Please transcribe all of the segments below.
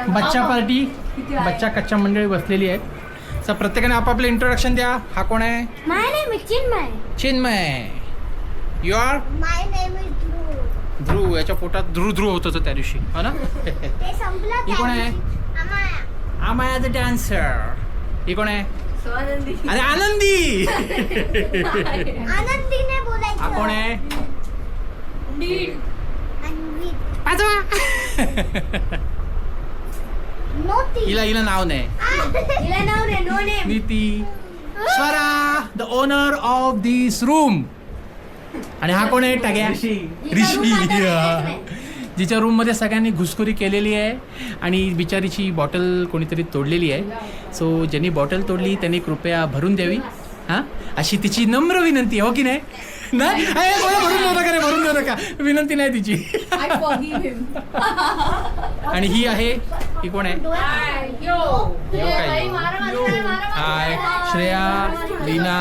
बच्चा पार्टी, बच्चा कच्चा मंडळी बसलेली आहे. तर प्रत्येकाने आपापले इंट्रोडक्शन द्या. हा कोण आहे? My name is Chinmay. Chinmay. You are? My name is Dhruv. Dhruv. याच्या पोटात ध्रुव होत होतं त्या दिवशी, हो ना? ते संपलं. ही कोण आहे? अमाया. अमाया द डान्सर. ही कोण आहे? आनंदी. अरे आनंदी. आनंदीने बोलायचं. हा कोण आहे? अन्वित. पाचवा. नोती. हिला नाव नाही. हिला नाव रे no name. Niti. Swara the owner of this room. आणि हा कोण आहे? टग्या. ऋषी. जिच्या रूममध्ये सगळ्यांनी घुसखोरी केलेली आहे आणि बिचारीची बॉटल कोणीतरी तोडलेली आहे. सो ज्यांनी बॉटल तोडली त्यांनी कृपया भरून द्यावी, हां, अशी तिची नम्र विनंती आहे. हो की नाही? नाही कोणा भरून देऊ नका रे, भरून देऊ नका, विनंती नाही तिची. आणि ही आहे, ही कोण आहे? हाय श्रेया, लीना.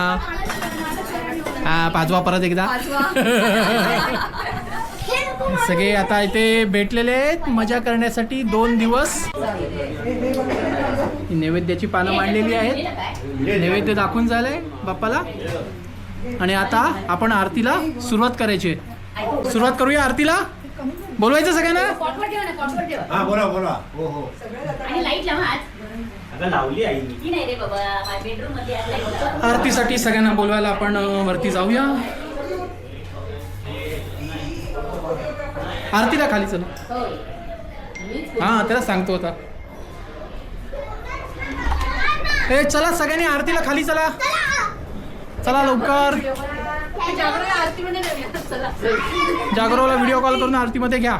हा पाचवा परत एकदा. सगळे आता इथे भेटलेले आहेत मजा करण्यासाठी 2 दिवस. नैवेद्याची पानं मांडलेली आहेत. नैवेद्य दाखवून झालंय बाप्पाला. आणि आता आपण आरतीला सुरुवात करायची आहे. सुरुवात करूया आरतीला. बोलवायचं सगळ्यांना. हा बोला बोला. हो हो. आणि लाईट लावा आज. अगं लावली आई. की नाही रे बाबा, माझ्या बेडरूम मध्ये आज लाईट. आरतीसाठी सगळ्यांना बोलवायला आपण वरती जाऊया. आरतीला खाली चला. हा त्याला सांगतो आता. ए चला सगळ्यांनी आरतीला खाली चला. चला लवकर. जागरोला व्हिडिओ कॉल करून आरतीमध्ये घ्या.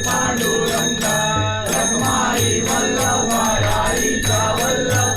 पांडुरंगा रखमाई वल्लभ राईचा वल्लभ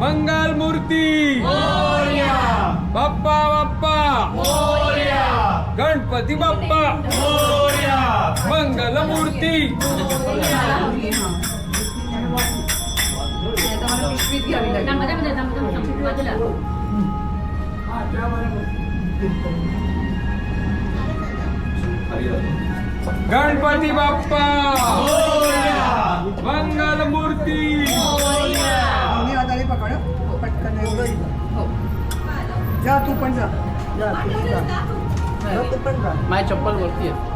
मंगल मूर्ती बाप्पा बाप्पा गणपती बाप्पा मंगल मूर्ती गणपती बाप्पा मंगल मूर्ती मी हाताने पकड पटकन एवढं जा तू पण जा तू पण जा माझी चप्पल वरती आहे